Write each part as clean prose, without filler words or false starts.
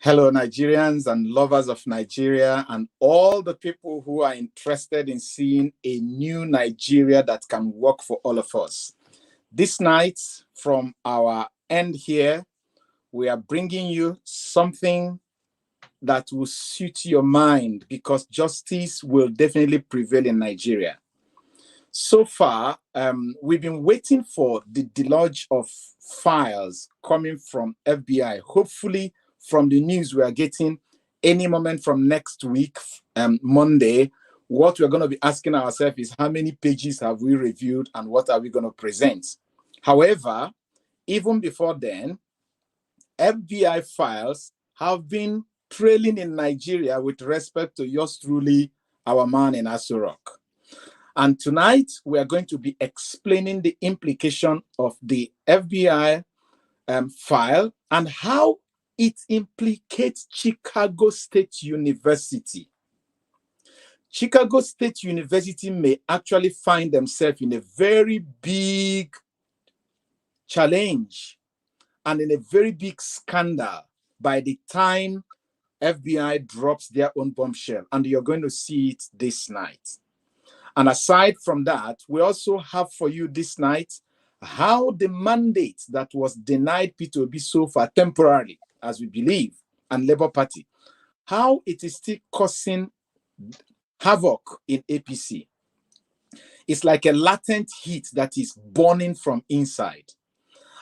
Hello, Nigerians and lovers of Nigeria, and all the people who are interested in seeing a new Nigeria that can work for all of us. This night, from our end here, we are bringing you something that will suit your mind because justice will definitely prevail in Nigeria. So far, we've been waiting for the deluge of files coming from FBI. Hopefully, from the news we are getting any moment from next week, Monday, what we're going to be asking ourselves is how many pages have we reviewed and what are we going to present? However, even before then, FBI files have been trailing in Nigeria with respect to yours truly, our man in Aso Rock. And tonight, we are going to be explaining the implication of the FBI file and how it implicates Chicago State University. Chicago State University may actually find themselves in a very big challenge and in a very big scandal by the time FBI drops their own bombshell, and you're going to see it this night. And aside from that, we also have for you this night how the mandate that was denied Peter Obi so far temporarily, as we believe, and Labour Party, how it is still causing havoc in APC. It's like a latent heat that is burning from inside.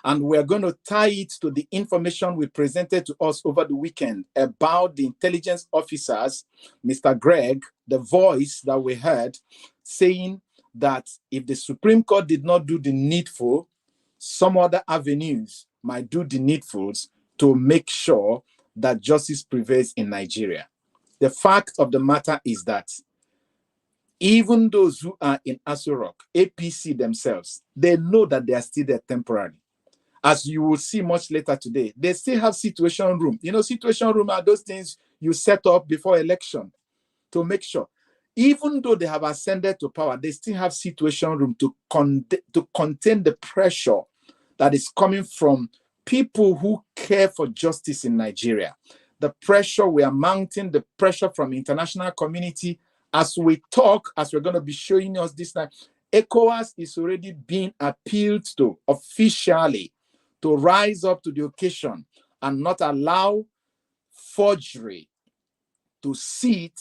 And we're going to tie it to the information we presented to us over the weekend about the intelligence officers, Mr. Greg, the voice that we heard saying that if the Supreme Court did not do the needful, some other avenues might do the needfuls to make sure that justice prevails in Nigeria. The fact of the matter is that even those who are in Aso Rock, APC themselves, they know that they are still there temporarily. As you will see much later today, they still have situation room. You know, situation room are those things you set up before election to make sure. Even though they have ascended to power, they still have situation room to contain the pressure that is coming from people who care for justice in Nigeria. The pressure we are mounting, the pressure from international community. As we talk, as we're going to be showing us this night, ECOWAS is already being appealed to officially to rise up to the occasion and not allow forgery to sit.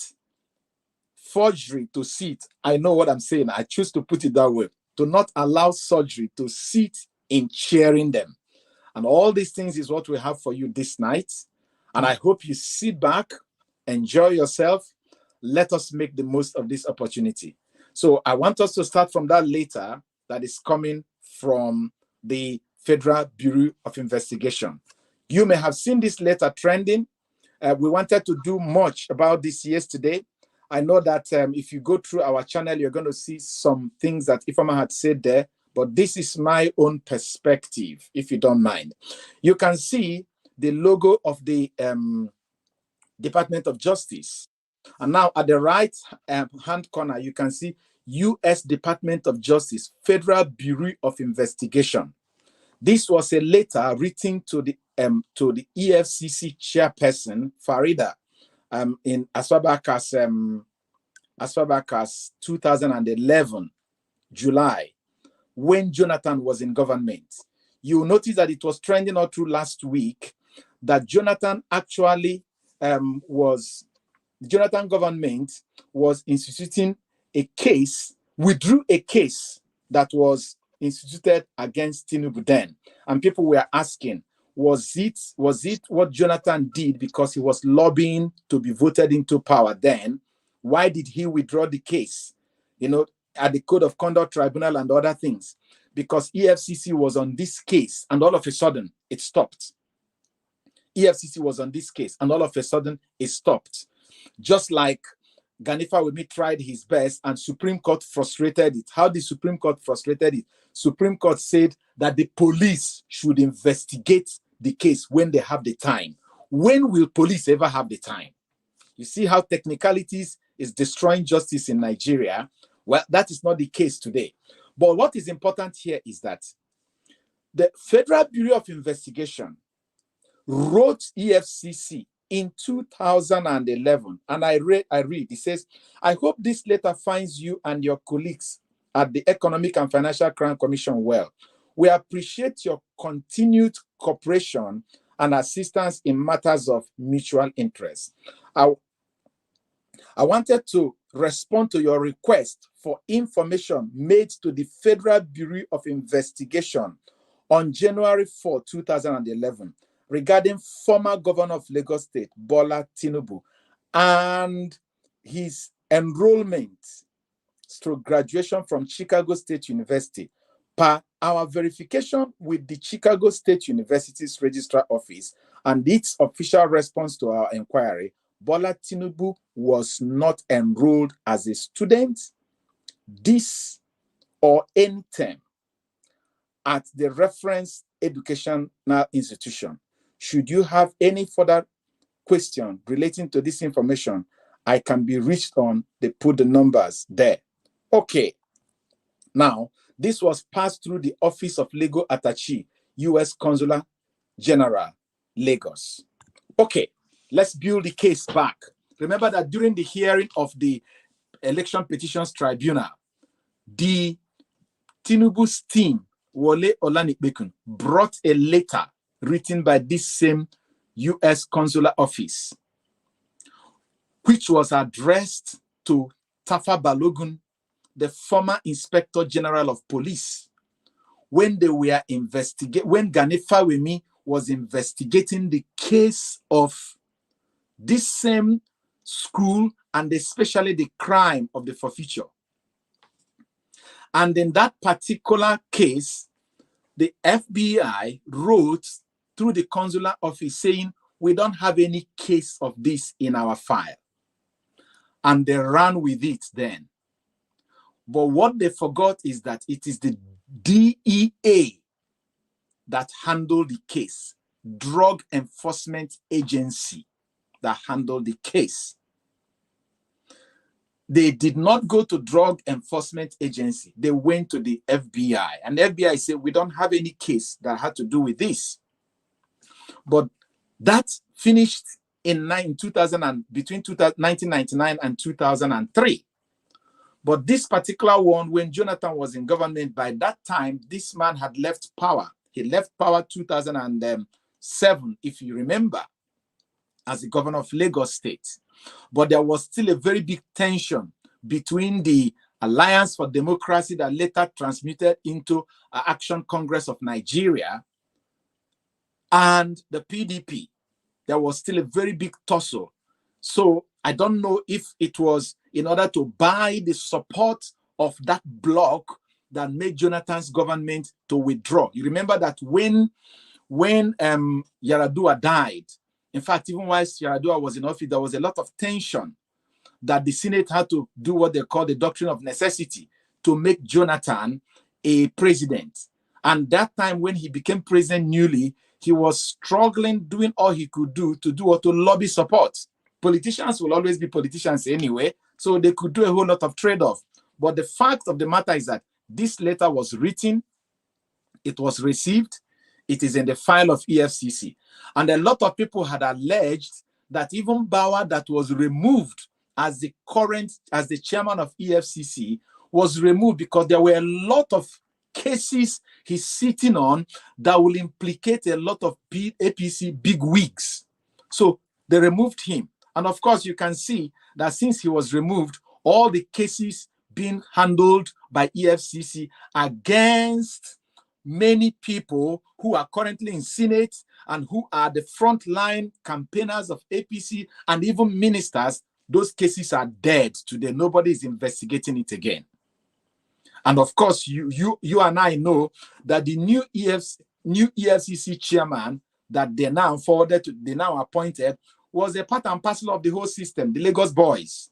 I know what I'm saying. I choose to put it that way. To not allow surgery to sit in cheering them. And all these things is what we have for you this night. And I hope you sit back, enjoy yourself. Let us make the most of this opportunity. So I want us to start from that letter that is coming from the Federal Bureau of Investigation. You may have seen this letter trending. We wanted to do much about this yesterday. I know that if you go through our channel, you're going to see some things that Ifeoma had said there, but this is my own perspective, if you don't mind. You can see the logo of the Department of Justice. And now at the right hand corner, you can see U.S. Department of Justice, Federal Bureau of Investigation. This was a letter written to the EFCC chairperson, Farida, in as far back as 2011, July, when Jonathan was in government. You notice that it was trending all through last week that Jonathan actually Jonathan government was instituting a case, withdrew a case that was instituted against Tinubu then. And people were asking, was it what Jonathan did because he was lobbying to be voted into power then? Why did he withdraw the case? You know, at the Code of Conduct Tribunal and other things. Because EFCC was on this case and all of a sudden it stopped. EFCC was on this case and all of a sudden it stopped. Just like Ganifa Wemi tried his best and Supreme Court frustrated it. How the Supreme Court frustrated it? Supreme Court said that the police should investigate the case when they have the time. When will police ever have the time? You see how technicalities is destroying justice in Nigeria? Well, that is not the case today. But what is important here is that the Federal Bureau of Investigation wrote EFCC in 2011, and I read, it says, I hope this letter finds you and your colleagues at the Economic and Financial Crime Commission well. We appreciate your continued cooperation and assistance in matters of mutual interest. I wanted to respond to your request for information made to the Federal Bureau of Investigation on January 4, 2011, regarding former governor of Lagos State, Bola Tinubu, and his enrollment through graduation from Chicago State University. Per our verification with the Chicago State University's registrar office and its official response to our inquiry, Bola Tinubu was not enrolled as a student this or any term at the reference educational institution. Should you have any further question relating to this information, I can be reached on, they put the numbers there. Okay. Now, this was passed through the Office of Legal Attaché, U.S. Consular General, Lagos. Okay, let's build the case back. Remember that during the hearing of the Election Petitions Tribunal, the Tinubu's team, Wole Olanikbekun, brought a letter written by this same U.S. Consular Office, which was addressed to Tafa Balogun, the former Inspector General of Police, when they were when Gani Fawemi was investigating the case of this same school and especially the crime of the forfeiture. And in that particular case, the FBI wrote through the consular office saying, we don't have any case of this in our file. And they ran with it then. But what they forgot is that it is the DEA that handled the case, Drug Enforcement Agency that handled the case. They did not go to Drug Enforcement Agency. They went to the FBI. And the FBI said, we don't have any case that had to do with this. But that finished in 1999 and 2003. But this particular one, when Jonathan was in government, by that time, this man had left power. He left power 2007, if you remember, as the governor of Lagos State. But there was still a very big tension between the Alliance for Democracy that later transmuted into Action Congress of Nigeria and the PDP. There was still a very big tussle. So I don't know if it was in order to buy the support of that bloc that made Jonathan's government to withdraw. You remember that when Yaradua died, in fact, even while Yaradua was in office, there was a lot of tension that the Senate had to do what they call the doctrine of necessity to make Jonathan a president. And that time when he became president newly, he was struggling, doing all he could do to lobby support. Politicians will always be politicians anyway, so they could do a whole lot of trade-off. But the fact of the matter is that this letter was written, it was received, it is in the file of EFCC. And a lot of people had alleged that even Bauer, that was removed as the chairman of EFCC, was removed because there were a lot of cases he's sitting on that will implicate a lot of APC bigwigs. So they removed him. And of course, you can see that since he was removed, all the cases being handled by EFCC against many people who are currently in Senate and who are the frontline campaigners of APC and even ministers, those cases are dead today. Nobody is investigating it again. And of course, you and I know that the new EFCC chairman that they now appointed was a part and parcel of the whole system, the Lagos boys.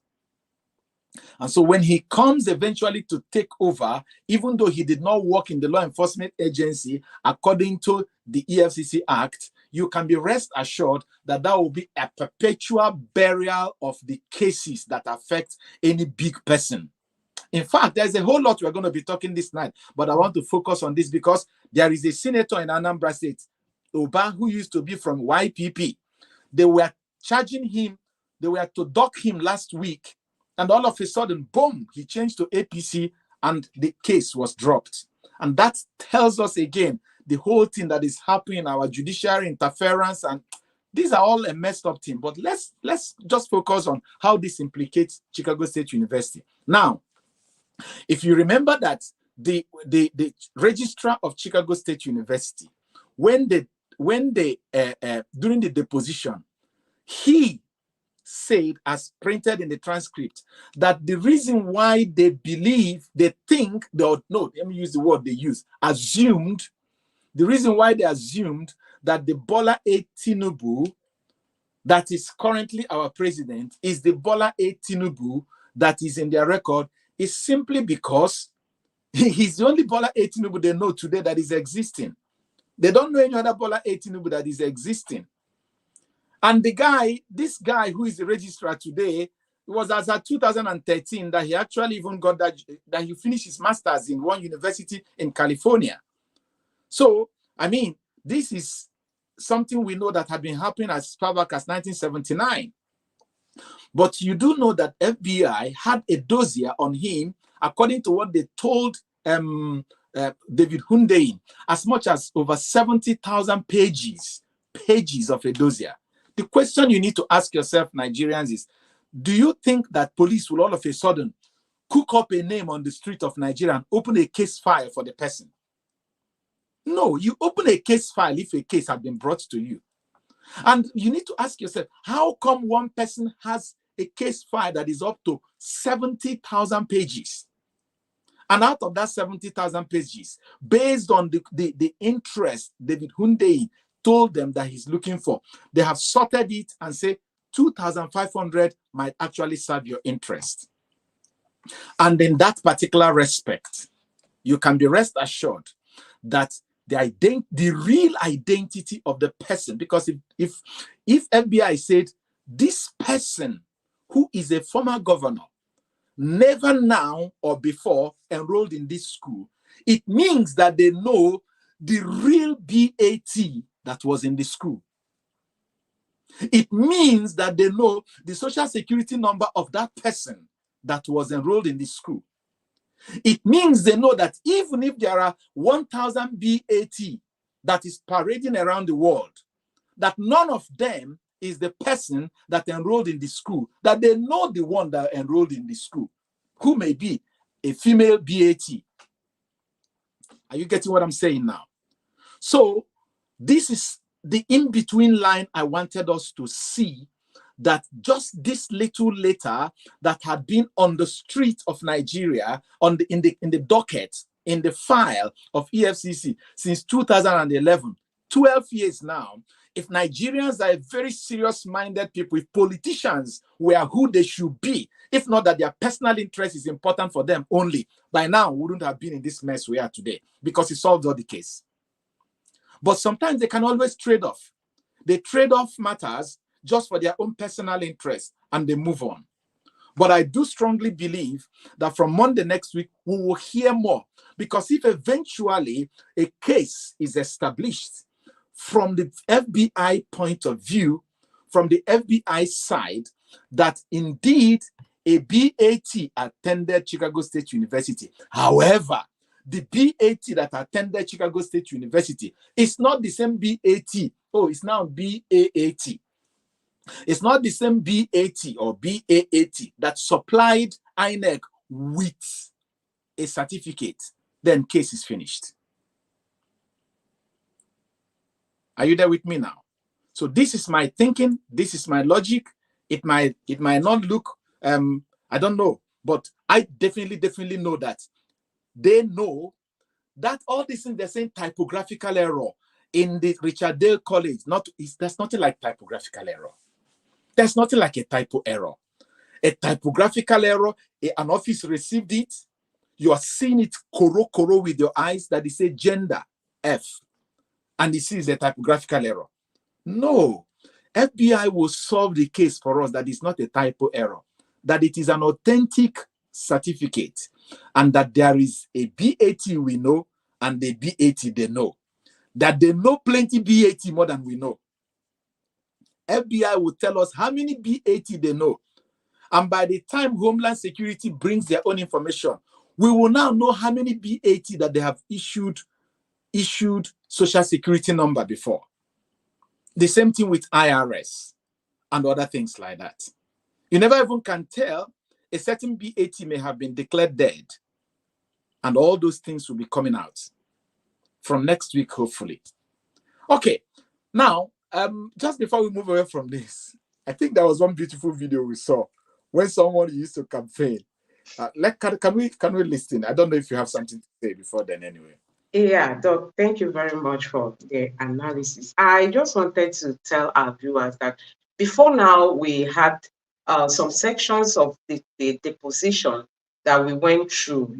And so when he comes eventually to take over, even though he did not work in the law enforcement agency according to the EFCC Act, you can be rest assured that that will be a perpetual burial of the cases that affect any big person. In fact, there's a whole lot we're going to be talking this night, but I want to focus on this because there is a senator in Anambra State, Oba, who used to be from YPP. They were charging him. They were to dock him last week. And all of a sudden, boom, he changed to APC and the case was dropped. And that tells us again the whole thing that is happening, our judiciary interference, and these are all a messed up thing. But let's just focus on how this implicates Chicago State University. Now, if you remember that the registrar of Chicago State University, when they during the deposition, he said, as printed in the transcript, that the reason why they believe, they think, let me use the word they use, assumed, the reason why they assumed that the Bola A. Tinubu that is currently our president is the Bola A. Tinubu that is in their record is simply because he's the only Bola A. Tinubu they know today that is existing. They don't know any other Bola A. Tinubu that is existing. And this guy who is the registrar today, it was as of 2013 that he actually even got that he finished his master's in one university in California. So, I mean, this is something we know that had been happening as far back as 1979. But you do know that FBI had a dossier on him, according to what they told David Hundeyin, as much as over 70,000 pages of a dossier. The question you need to ask yourself, Nigerians, is, do you think that police will all of a sudden cook up a name on the street of Nigeria and open a case file for the person? No, you open a case file if a case has been brought to you. And you need to ask yourself, how come one person has a case file that is up to 70,000 pages? And out of that 70,000 pages, based on the interest David Hundeyin told them that he's looking for, they have sorted it and say 2,500 might actually serve your interest. And in that particular respect, you can be rest assured that the real identity of the person, because if FBI said this person who is a former governor never now or before enrolled in this school, it means that they know the real BAT that was in the school. It means that they know the social security number of that person that was enrolled in the school. It means they know that even if there are 1,000 BAT that is parading around the world, that none of them is the person that enrolled in the school, that they know the one that enrolled in the school, who may be a female BAT. Are you getting what I'm saying now? So this is the in-between line I wanted us to see, that just this little letter that had been on the street of Nigeria, in the docket, in the file of EFCC since 2011, 12 years now. If Nigerians are very serious-minded people, if politicians were who they should be, if not that their personal interest is important for them only, by now we wouldn't have been in this mess we are today, because it solved all the case. But sometimes they can always trade off. They trade off matters just for their own personal interest, and they move on. But I do strongly believe that from Monday next week, we will hear more. Because if eventually a case is established from the FBI point of view, from the FBI side, that indeed a BAT attended Chicago State University. However, the BAT that attended Chicago State University is not the same BAT. Oh, it's now BAAT. It's not the same BAT or BAAT that supplied INEC with a certificate. Then case is finished. Are you there with me now? So this is my thinking. This is my logic. It might not look, I don't know, but I definitely know that they know that all this things they're saying typographical error in the Richard Dale College. There's nothing like typographical error. There's nothing like a typo error. A typographical error, an office received it, you are seeing it koro with your eyes that it says gender F, and it sees a typographical error. No, FBI will solve the case for us that it's not a typo error, that it is an authentic certificate, and that there is a BAT we know and the BAT they know. That they know plenty BAT more than we know. FBI will tell us how many BAT they know. And by the time Homeland Security brings their own information, we will now know how many BAT that they have issued social security number before. The same thing with IRS and other things like that. You never even can tell a certain BAT may have been declared dead. And all those things will be coming out from next week, hopefully. Okay, now, just before we move away from this, I think there was one beautiful video we saw when someone used to campaign. Can we listen? I don't know if you have something to say before then anyway. Yeah, Doc, thank you very much for the analysis. I just wanted to tell our viewers that before now, we had some sections of the deposition that we went through,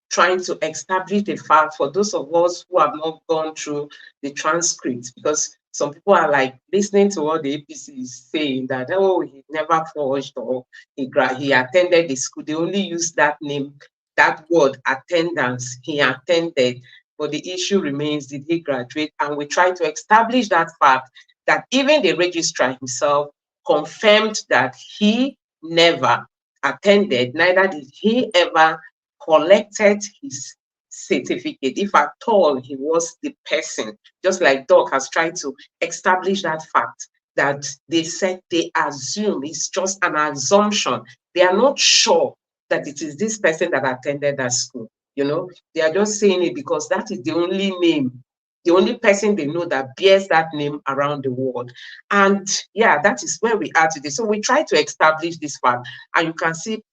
trying to establish the fact for those of us who have not gone through the transcript, because some people are like listening to what the APC is saying that, oh, he never forged or he attended the school. They only use that name, that word, attendance, he attended. But the issue remains, did he graduate? And we try to establish that fact that even the registrar himself confirmed that he never attended, neither did he ever collected his certificate, if at all he was the person. Just like Doc has tried to establish that fact, that they said they assume, it's just an assumption. They are not sure that it is this person that attended that school. They are just saying it because that is the only name, the only person they know that bears that name around the world. And yeah, that is where we are today. So we try to establish this fact. And you can see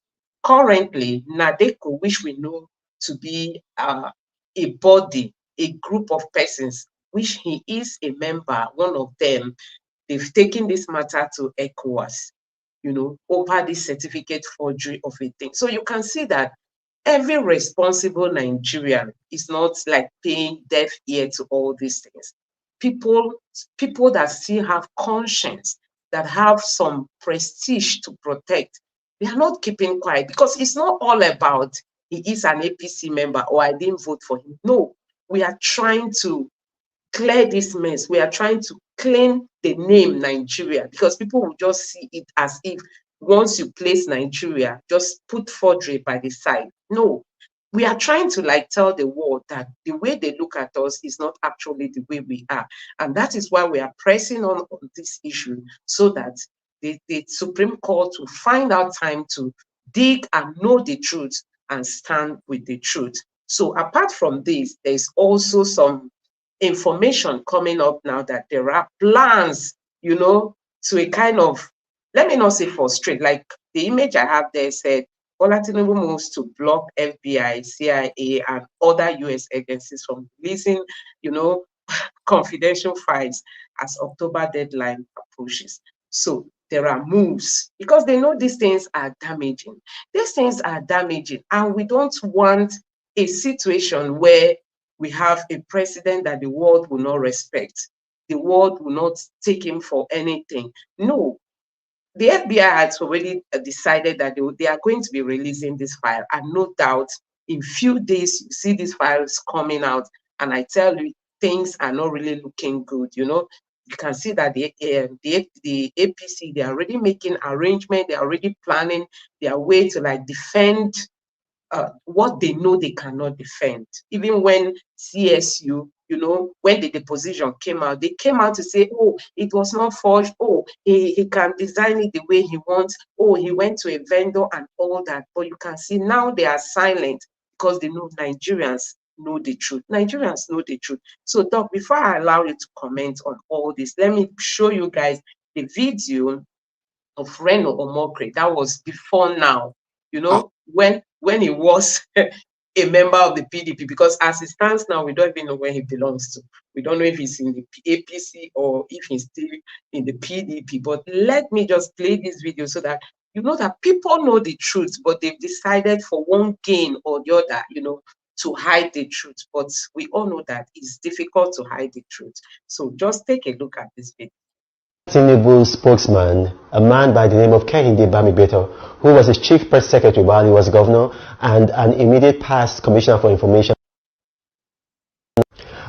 currently, NADECO, which we know to be a body, a group of persons, which he is a member, one of them, they've taken this matter to ECOWAS, over this certificate forgery of a thing. So you can see that every responsible Nigerian is not like paying deaf ear to all these things. People that still have conscience, that have some prestige to protect, they are not keeping quiet, because it's not all about he is an APC member or I didn't vote for him. No, we are trying to clear this mess. We are trying to clean the name Nigeria, because people will just see it as if once you place Nigeria, just put forgery by the side. No, we are trying to tell the world that the way they look at us is not actually the way we are. And that is why we are pressing on this issue, so that the Supreme Court will find out time to dig and know the truth and stand with the truth. So apart from this, there's also some information coming up now that there are plans, to a kind of, let me not say frustrate, like the image I have there said, Bola Tinubu moves to block FBI, CIA, and other US agencies from releasing, confidential files as October deadline approaches. So there are moves, because they know these things are damaging. These things are damaging, and we don't want a situation where we have a president that the world will not respect. The world will not take him for anything. No, the FBI has already decided that they are going to be releasing this file, and no doubt in few days you see these files coming out, and I tell you, things are not really looking good. You can see that the APC, they are already making arrangements, they are already planning their way to defend what they know they cannot defend. Even when CSU, when the deposition came out, they came out to say, oh, it was not forged. Oh, he can design it the way he wants. Oh, he went to a vendor and all that. But you can see now they are silent, because they know Nigerians know the truth. Nigerians know the truth. So, Doc, before I allow you to comment on all this, let me show you guys the video of Reno Omokri. That was before now, when he was a member of the PDP, because as it stands now, we don't even know where he belongs to. We don't know if he's in the APC or if he's still in the PDP. But let me just play this video so that you know that people know the truth, but they've decided for one gain or the other, to hide the truth. But we all know that it's difficult to hide the truth. So just take a look at this video. Tinubu spokesman, a man by the name of Kehinde Bamibeto, who was his chief press secretary while he was governor and an immediate past commissioner for information.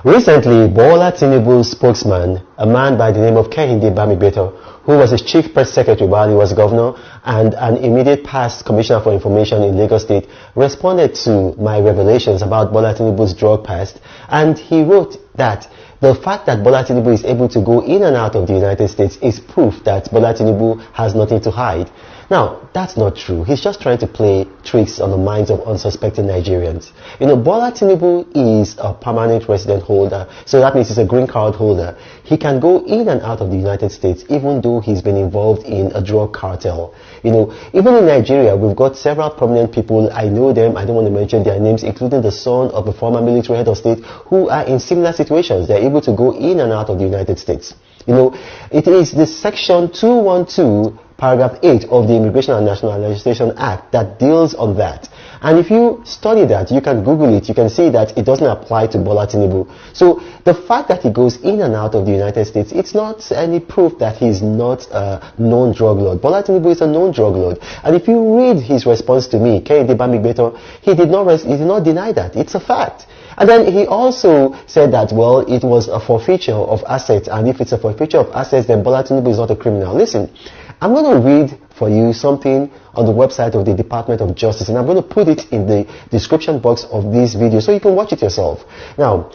Recently, Bola Tinubu spokesman, a man by the name of Kehinde Bamibeto, who was his chief press secretary while he was governor and an immediate past commissioner for information in Lagos State, responded to my revelations about Bola Tinubu's drug past, and he wrote that the fact that Bola Tinubu is able to go in and out of the United States is proof that Bola Tinubu has nothing to hide. Now, that's not true. He's just trying to play tricks on the minds of unsuspecting Nigerians. You know, Bola Tinubu is a permanent resident holder, so that means he's a green card holder. He can go in and out of the United States even though he's been involved in a drug cartel. You know, even in Nigeria, we've got several prominent people, I know them, I don't want to mention their names, including the son of a former military head of state, who are in similar situations. They're able to go in and out of the United States. You know, it is the section 212 paragraph 8 of the Immigration and Nationalization Act that deals on that. And if you study that, you can Google it, you can see that it doesn't apply to Bola Tinubu. So the fact that he goes in and out of the United States, it's not any proof that he's not a known drug lord. Bola Tinubu is a known drug lord. And if you read his response to me, Kehinde Bamigbeto, he did not deny that. It's a fact. And then he also said that, well, it was a forfeiture of assets, and if it's a forfeiture of assets, then Bola Tinubu is not a criminal. Listen, I'm going to read for you something on the website of the Department of Justice, and I'm going to put it in the description box of this video so you can watch it yourself. Now,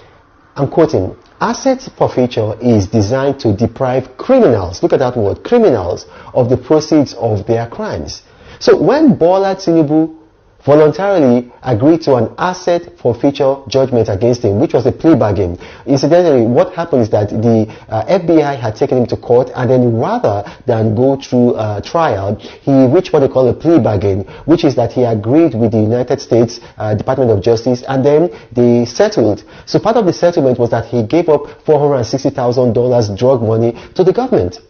I'm quoting, asset forfeiture is designed to deprive criminals, look at that word, criminals, of the proceeds of their crimes. So when Bola Tinubu voluntarily agreed to an asset forfeiture judgment against him, which was a plea bargain. Incidentally, what happened is that the FBI had taken him to court, and then rather than go through trial, he reached what they call a plea bargain, which is that he agreed with the United States Department of Justice, and then they settled. So part of the settlement was that he gave up $460,000 drug money to the government.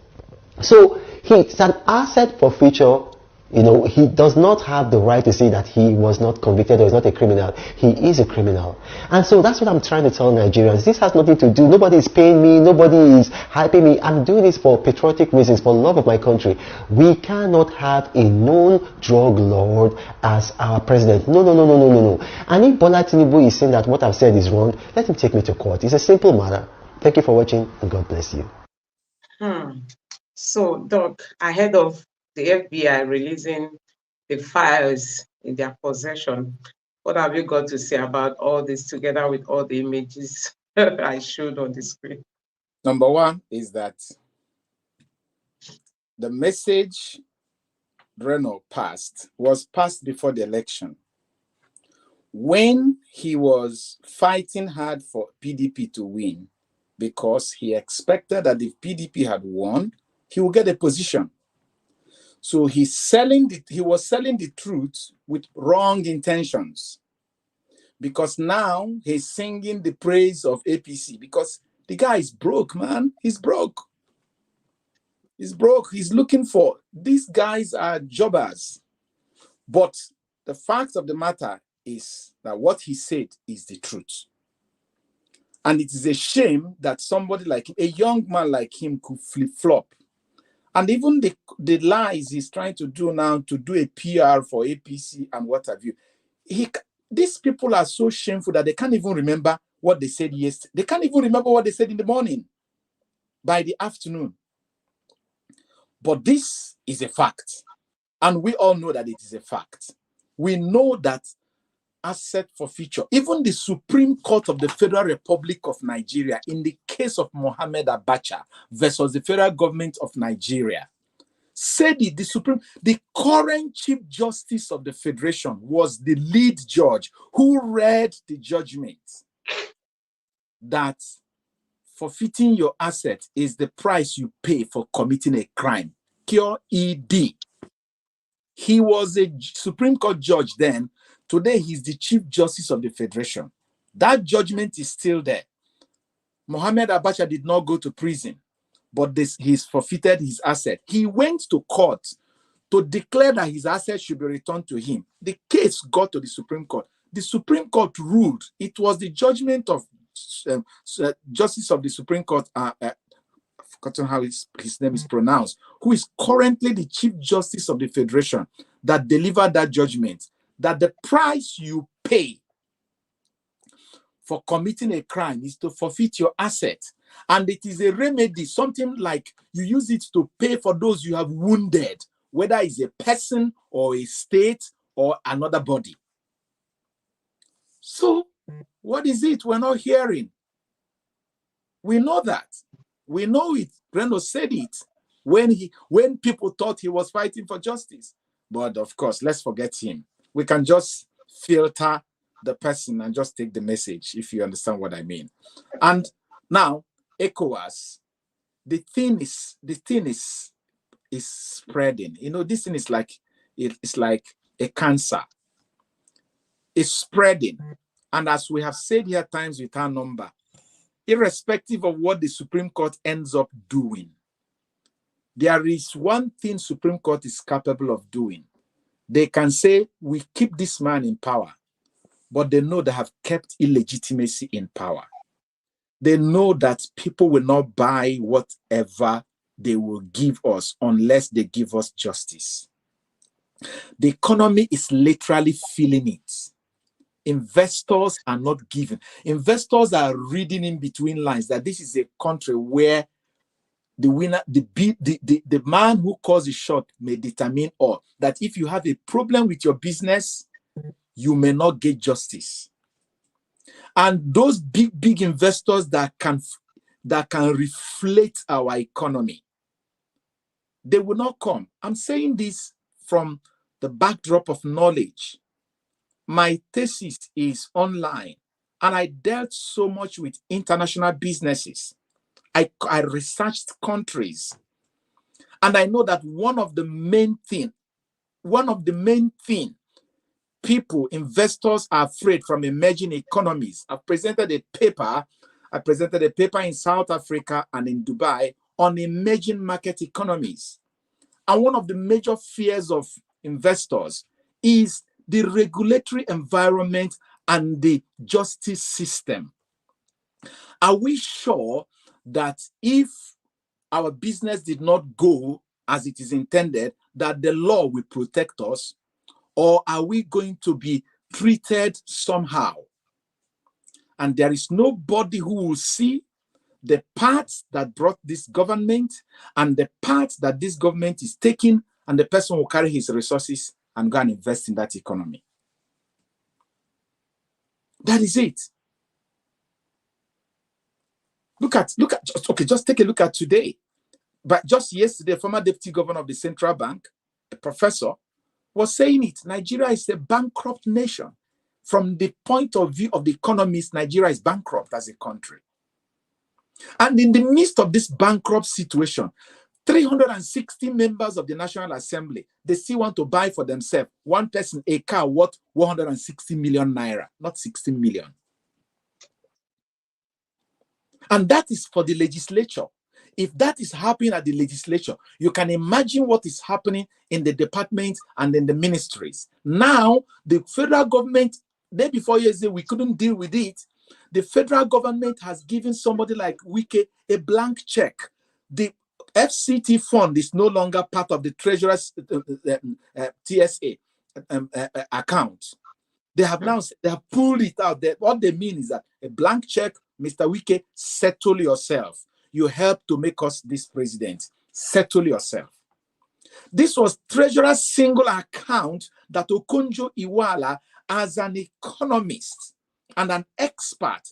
So it's an asset forfeiture. You know, he does not have the right to say that he was not convicted or is not a criminal. He is a criminal. And so that's what I'm trying to tell Nigerians. This has nothing to do. Nobody is paying me. Nobody is hyping me. I'm doing this for patriotic reasons, for love of my country. We cannot have a known drug lord as our president. No. And if Bola Tinubu is saying that what I've said is wrong, let him take me to court. It's a simple matter. Thank you for watching, and God bless you. So, Doc, ahead of the FBI releasing the files in their possession, what have you got to say about all this, together with all the images I showed on the screen? Number one is that the message Reno passed was passed before the election, when he was fighting hard for PDP to win, because he expected that if PDP had won, he would get a position. So he was selling the truth with wrong intentions, because now he's singing the praise of APC, because the guy is broke, man. He's broke. He's broke. He's looking for, these guys are jobbers. But the fact of the matter is that what he said is the truth. And it is a shame that somebody like a young man like him could flip-flop. And even the lies he's trying to do now to do a PR for APC and what have you, these people are so shameful that they can't even remember what they said yesterday. They can't even remember what they said in the morning, by the afternoon. But this is a fact. And we all know that it is a fact. We know that asset forfeiture, even the Supreme Court of the Federal Republic of Nigeria, in the case of Mohammed Abacha versus the federal government of Nigeria, said the current Chief Justice of the Federation was the lead judge who read the judgment that forfeiting your asset is the price you pay for committing a crime. Cure ED. He was a Supreme Court judge then. Today, he's the Chief Justice of the Federation. That judgment is still there. Mohammed Abacha did not go to prison, but he's forfeited his asset. He went to court to declare that his asset should be returned to him. The case got to the Supreme Court. The Supreme Court ruled. It was the judgment of Justice of the Supreme Court, I've forgotten how his name is pronounced, who is currently the Chief Justice of the Federation, that delivered that judgment, that the price you pay for committing a crime is to forfeit your asset. And it is a remedy, something like you use it to pay for those you have wounded, whether it's a person or a state or another body. So what is it we're not hearing? We know that. We know it. Breno said it when people thought he was fighting for justice. But of course, let's forget him. We can just filter the person and just take the message, if you understand what I mean. And now, ECOWAS, the thing is spreading. You know, this thing is like it's like a cancer. It's spreading. And as we have said here times without number, irrespective of what the Supreme Court ends up doing, there is one thing Supreme Court is capable of doing. They can say, we keep this man in power, but they know they have kept illegitimacy in power. They know that people will not buy whatever they will give us unless they give us justice. The economy is literally feeling it. Investors are not giving. Investors are reading in between lines that this is a country where the winner, the man who calls the shot may determine all. That if you have a problem with your business, you may not get justice. And those big investors that can reflate our economy, they will not come. I'm saying this from the backdrop of knowledge. My thesis is online, and I dealt so much with international businesses. I researched countries, and I know that one of the main thing people, investors are afraid from emerging economies. I presented a paper in South Africa and in Dubai on emerging market economies. And one of the major fears of investors is the regulatory environment and the justice system. Are we sure that if our business did not go as it is intended, that the law will protect us? Or are we going to be treated somehow? And there is nobody who will see the path that brought this government and the path that this government is taking, and the person will carry his resources and go and invest in that economy. That is it. Just take a look at today. But just yesterday, former deputy governor of the central bank, a professor, was saying it. Nigeria is a bankrupt nation. From the point of view of the economists, Nigeria is bankrupt as a country. And in the midst of this bankrupt situation, 360 members of the National Assembly, they still want to buy for themselves, one person, a car worth 160 million naira, not 16 million. And that is for the legislature. If that is happening at the legislature, you can imagine what is happening in the departments and in the ministries. Now, the federal government, day before yesterday, we couldn't deal with it. The federal government has given somebody like Wike a blank check. The FCT fund is no longer part of the Treasurer's TSA account. They have now pulled it out. What they mean is that a blank check, Mr. Wike, settle yourself. You helped to make us this president. Settle yourself. This was Treasurer's single account that Okonjo Iweala, as an economist and an expert,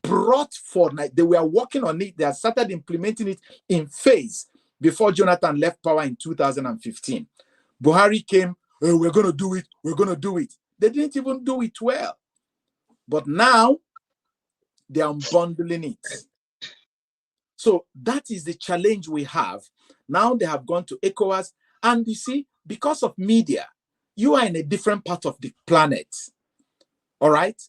brought for. They were working on it. They had started implementing it in phase before Jonathan left power in 2015. Buhari came, oh, we're going to do it. We're going to do it. They didn't even do it well. But now they are unbundling it. So that is the challenge we have. Now they have gone to ECOWAS. And you see, because of media, you are in a different part of the planet. All right?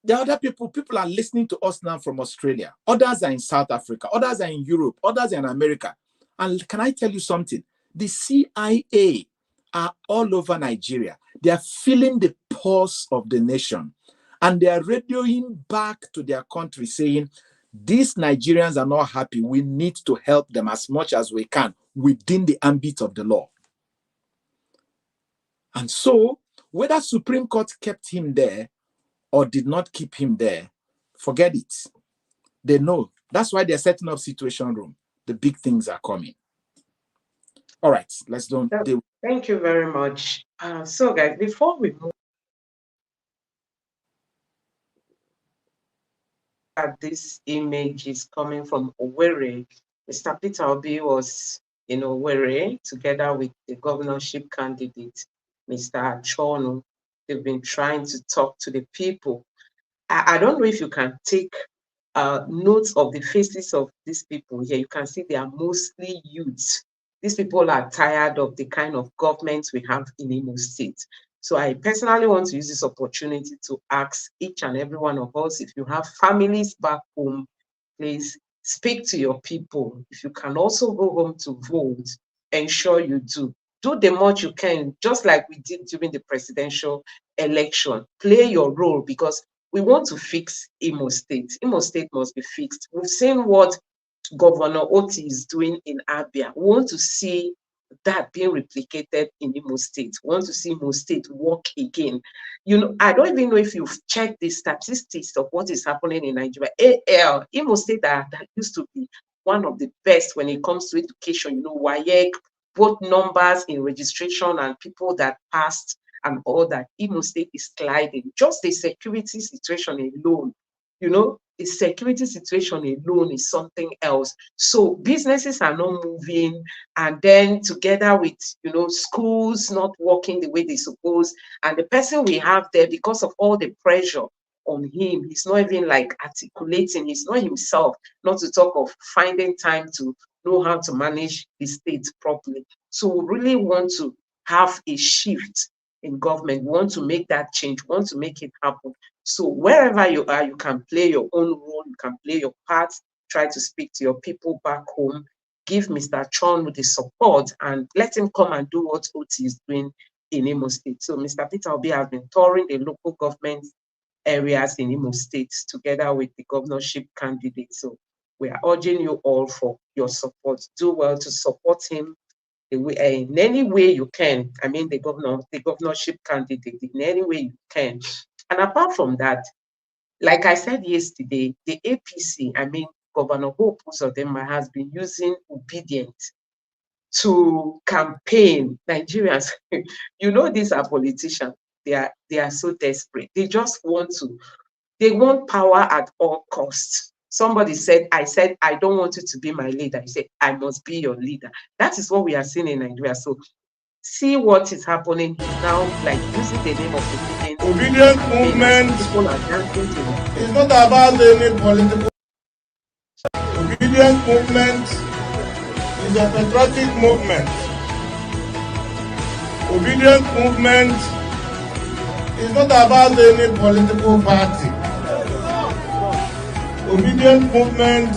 The other people are listening to us now from Australia. Others are in South Africa. Others are in Europe. Others are in America. And can I tell you something? The CIA are all over Nigeria. They are feeling the pulse of the nation. And they are radioing back to their country saying, these Nigerians are not happy. We need to help them as much as we can within the ambit of the law. And so, whether Supreme Court kept him there or did not keep him there, forget it. They know That's why they're setting up situation room. The big things are coming. All right, let's don't deal. Thank you very much. So guys, before we move at this image is coming from Owerri. Mr. Peter Obi was in Owerri together with the governorship candidate, Mr. Achonu. They've been trying to talk to the people. I don't know if you can take notes of the faces of these people here. You can see they are mostly youths. These people are tired of the kind of government we have in Imo State. So I personally want to use this opportunity to ask each and every one of us, if you have families back home, please speak to your people. If you can also go home to vote, ensure you do. Do the much you can, just like we did during the presidential election. Play your role, because we want to fix Imo State. Imo State must be fixed. We've seen what Governor Oti is doing in Abia. We want to see that being replicated in Imo State. We want to see Imo State work again. You know, I don't even know if you've checked the statistics of what is happening in Nigeria. Imo State that used to be one of the best when it comes to education, you know, WAEC, both numbers in registration and people that passed and all that. Imo State is sliding. Just the security situation alone, you know, the security situation alone is something else. So businesses are not moving, and then together with, you know, schools not working the way they suppose, and the person we have there, because of all the pressure on him, he's not even like articulating, he's not himself, not to talk of finding time to know how to manage the state properly. So we really want to have a shift in government. We want to make that change, we want to make it happen. So wherever you are, you can play your own role, you can play your part, try to speak to your people back home, give Mr. Chon the support, and let him come and do what Oti is doing in Imo State. So Mr. Peter Obi has been touring the local government areas in Imo State together with the governorship candidate. So we are urging you all for your support. Do well to support him in any way you can. I mean, the governorship candidate, in any way you can. And apart from that, like I said yesterday, the APC, I mean, Governor Hope Uzodinma has been using obedience to campaign Nigerians. You know, these are politicians. They are so desperate. They just want power at all costs. Somebody said, I don't want you to be my leader. He said, I must be your leader. That is what we are seeing in Nigeria. So see what is happening. He's now like using the name of obedient movement. People are dancing to him. It's not about any political. Obedient movement is a patriotic movement. Obedient movement is not about any political party. Obedient movement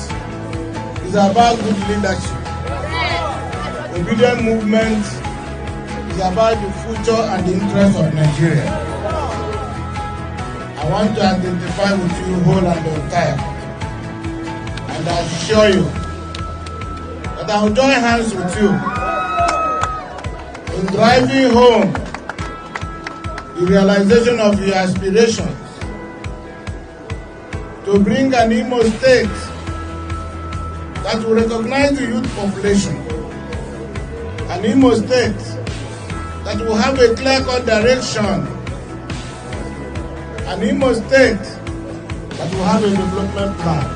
is about good leadership. Obedient movement is about the future and the interests of Nigeria. I want to identify with you whole and entire, and I assure you that I will join hands with you in driving home the realization of your aspirations to bring an Imo State that will recognize the youth population, an Imo State that will have a clear-cut direction, an Imo State that will have a development plan.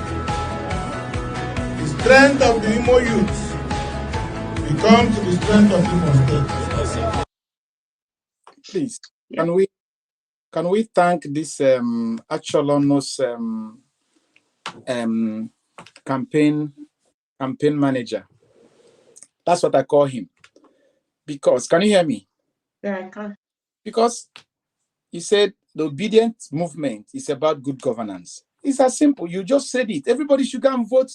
The strength of the Imo youth becomes the strength of Imo State. Please, can we thank this Acholonus campaign manager? That's what I call him. Because, can you hear me? Yeah, I can. Because he said the obedient movement is about good governance. It's as simple. You just said it. Everybody should go and vote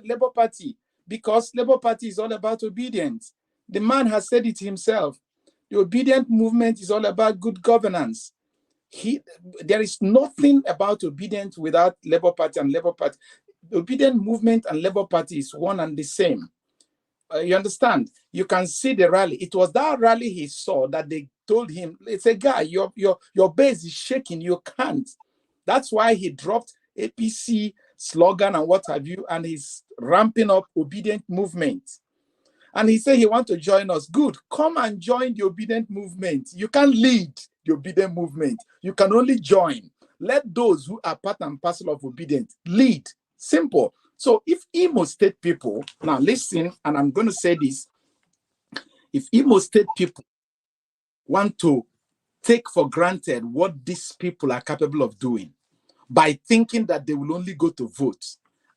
Labour Party, because Labour Party is all about obedience. The man has said it himself. The obedient movement is all about good governance. There is nothing about obedience without Labour Party and Labour Party. The obedient movement and Labour Party is one and the same. You understand? You can see the rally. It was that rally he saw that they told him, it's a guy, your base is shaking, you can't. That's why he dropped APC slogan and what have you, and he's ramping up obedient movement. And he said he wants to join us. Good, come and join the obedient movement. You can't lead the obedient movement. You can only join. Let those who are part and parcel of obedience lead. Simple. So if Imo State people, now listen, and I'm going to say this, if Imo State people want to take for granted what these people are capable of doing by thinking that they will only go to vote.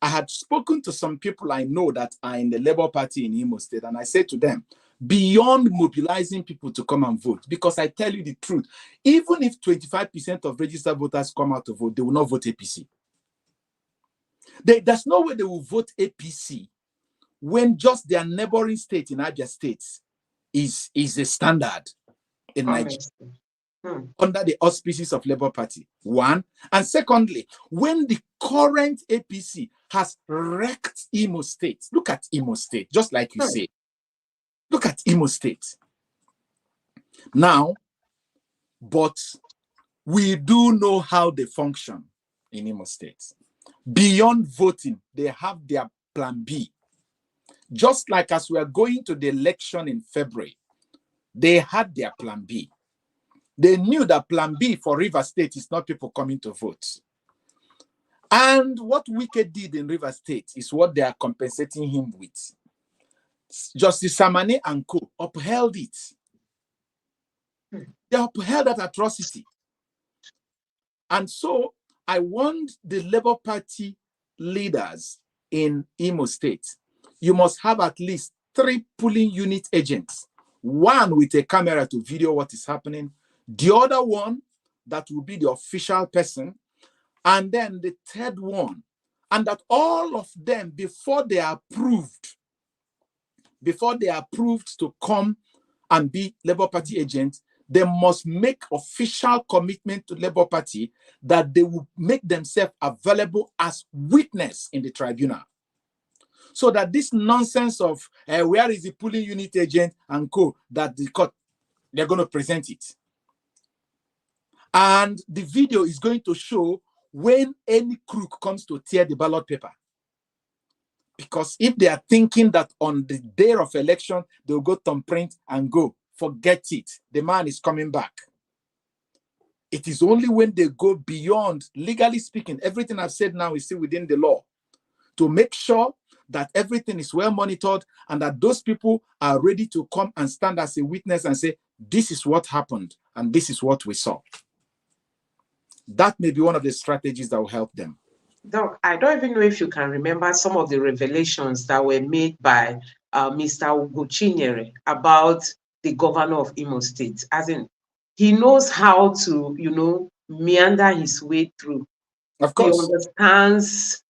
I had spoken to some people I know that are in the Labour Party in Imo State, and I said to them, beyond mobilizing people to come and vote, because I tell you the truth, even if 25% of registered voters come out to vote, they will not vote APC. There's no way they will vote APC when just their neighboring state in Abia State is a standard in Nigeria. Under the auspices of Labour Party, one. And secondly, when the current APC has wrecked Imo State, look at Imo State, just like you say. Look at Imo State. Now, but we do know how they function in Imo State. Beyond voting, they have their plan B. Just like as we are going to the election in February, they had their plan B. They knew that plan B for Rivers State is not people coming to vote. And what Wike did in Rivers State is what they are compensating him with. Justice Samane and co. upheld it. They upheld that atrocity. And so I want the Labour Party leaders in Imo State, you must have at least 3 polling unit agents, one with a camera to video what is happening, the other one that will be the official person, and then the third one, and that all of them, before they are approved to come and be Labour Party agents, they must make official commitment to Labour Party that they will make themselves available as witness in the tribunal. So that this nonsense of where is the polling unit agent and co, that the court, they're going to present it. And the video is going to show when any crook comes to tear the ballot paper. Because if they are thinking that on the day of election, they'll go thumbprint and go, forget it. The man is coming back. It is only when they go beyond, legally speaking, everything I've said now is still within the law, to make sure that everything is well monitored and that those people are ready to come and stand as a witness and say, this is what happened and this is what we saw. That may be one of the strategies that will help them. Doc, I don't even know if you can remember some of the revelations that were made by Mr. Ugochinyere about the governor of Imo State. As in, he knows how to, meander his way through. Of course. He understands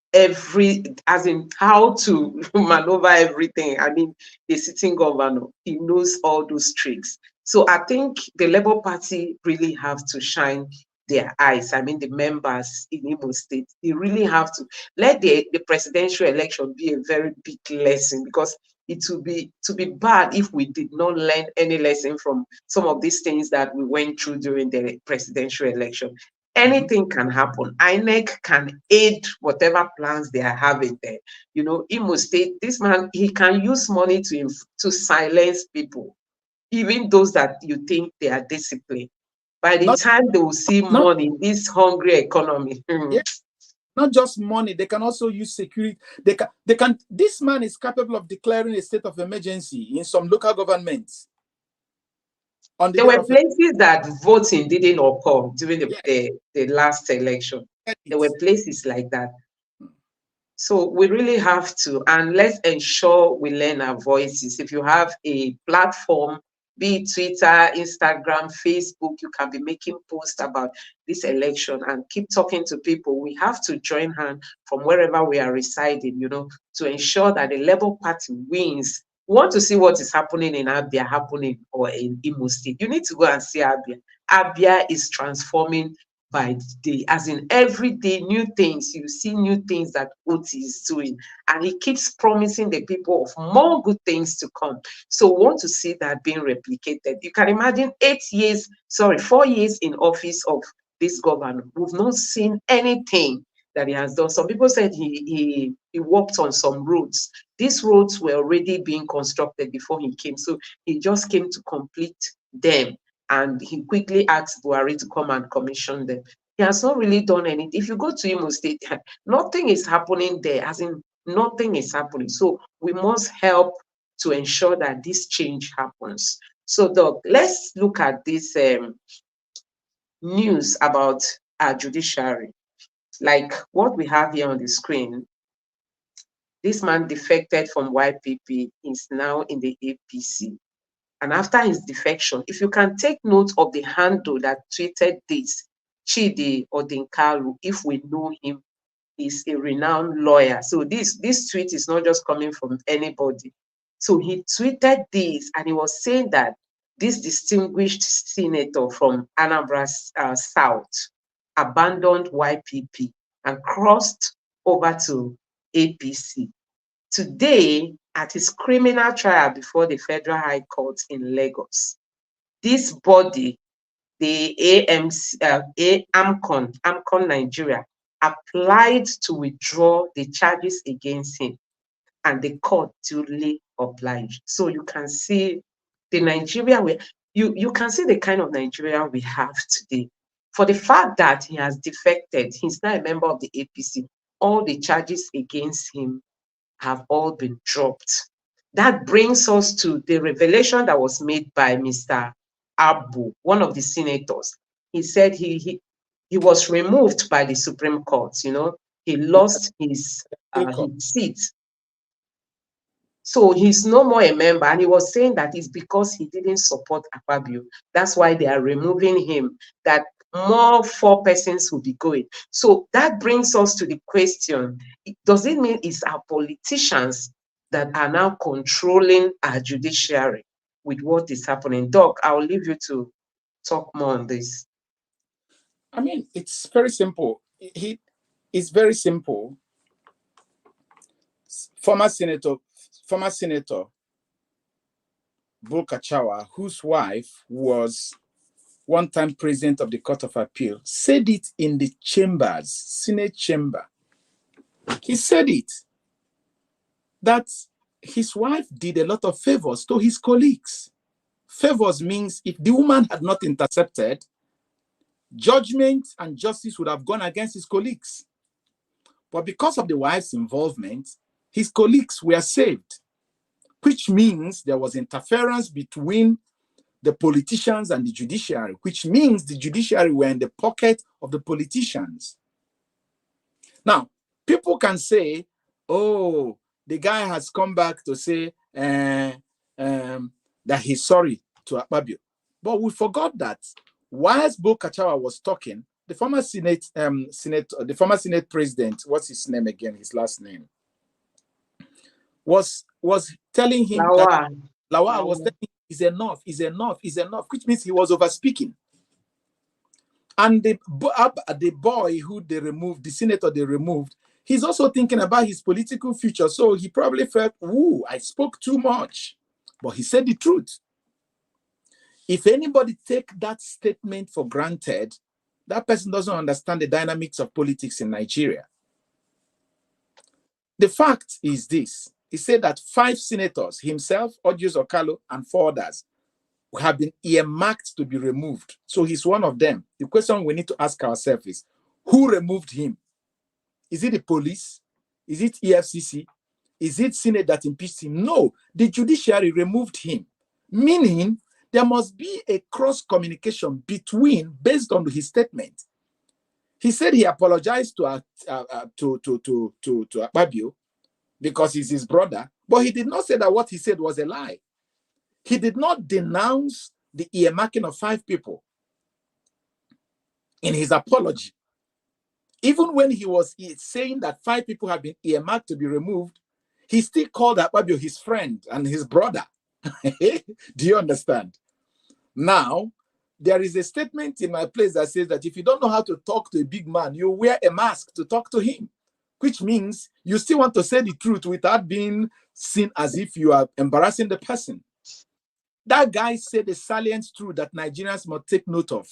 how to maneuver everything. I mean, the sitting governor, he knows all those tricks. So I think the Labour Party really have to shine their eyes. I mean, the members in Imo State, they really have to let the presidential election be a very big lesson, because it will be bad if we did not learn any lesson from some of these things that we went through during the presidential election. Anything can happen. INEC can aid whatever plans they are having there. Imo State, this man, he can use money to silence people, even those that you think they are disciplined. By the time they will see money in this hungry economy. Yeah, not just money, they can also use security. They can. This man is capable of declaring a state of emergency in some local governments. There were places that voting didn't occur during the last election. There were places like that. So we really have to, and let's ensure we learn our voices. If you have a platform, be it Twitter, Instagram, Facebook, you can be making posts about this election and keep talking to people. We have to join hands from wherever we are residing, to ensure that the Labour Party wins. We want to see what is happening in Abia or in Imo State. You need to go and see Abia. Abia is transforming by the day, as in every day, new things. You see new things that Oti is doing, and he keeps promising the people of more good things to come. So we want to see that being replicated. You can imagine 4 years in office of this governor. We've not seen anything that he has done. Some people said he worked on some roads. These roads were already being constructed before he came. So he just came to complete them. And he quickly asked Buhari to come and commission them. He has not really done anything. If you go to Imo State, nothing is happening there, as in nothing is happening. So we must help to ensure that this change happens. So Doc, let's look at this news about our judiciary. Like what we have here on the screen, this man defected from YPP, is now in the APC. And after his defection, if you can take note of the handle that tweeted this, Chidi Odinkalu, if we know him, is a renowned lawyer. So this tweet is not just coming from anybody. So he tweeted this, and he was saying that this distinguished senator from Anambra South abandoned YPP and crossed over to APC. Today, at his criminal trial before the Federal High Court in Lagos, this body, the AMCON Nigeria, applied to withdraw the charges against him, and the court duly obliged. So you can see the Nigeria you can see the kind of Nigeria we have today. For the fact that he has defected, he's now a member of the APC, all the charges against him have all been dropped. That brings us to the revelation that was made by Mr. Abu, one of the senators. He said he was removed by the Supreme Court. You know, he lost his seat. So he's no more a member. And he was saying that it's because he didn't support Akpabio. That's why they are removing him, that more 4 persons will be going. So that brings us to the question, does it mean it's our politicians that are now controlling our judiciary with what is happening? Doc, I'll leave you to talk more on this. I mean, it's very simple. It's very simple. Former Senator Bulkachawa, whose wife was one-time president of the Court of Appeal, said it in the chambers, Senate chamber. He said it, that his wife did a lot of favors to his colleagues. Favors means if the woman had not intercepted, judgment and justice would have gone against his colleagues. But because of the wife's involvement, his colleagues were saved, which means there was interference between the politicians and the judiciary, which means the judiciary were in the pocket of the politicians. Now, people can say, oh, the guy has come back to say that he's sorry to Akpabio. But we forgot that whilst Bulkachawa was talking, the former Senate president, what's his name again, his last name, was telling him that Lawal was telling him, is enough, which means he was over speaking. And the boy who they removed, the senator they removed, he's also thinking about his political future. So he probably felt, ooh, I spoke too much. But he said the truth. If anybody take that statement for granted, that person doesn't understand the dynamics of politics in Nigeria. The fact is this. He said that 5 senators, himself, Odious Okalo, and 4 others, have been earmarked to be removed. So he's one of them. The question we need to ask ourselves is, who removed him? Is it the police? Is it EFCC? Is it Senate that impeached him? No, the judiciary removed him, meaning there must be a cross-communication between, based on his statement. He said he apologized to Akpabio because he's his brother, but he did not say that what he said was a lie. He did not denounce the earmarking of 5 people in his apology. Even when he was saying that 5 people have been earmarked to be removed, he still called Akpabio his friend and his brother. Do you understand? Now, there is a statement in my place that says that if you don't know how to talk to a big man, you wear a mask to talk to him, which means you still want to say the truth without being seen as if you are embarrassing the person. That guy said a salient truth that Nigerians must take note of.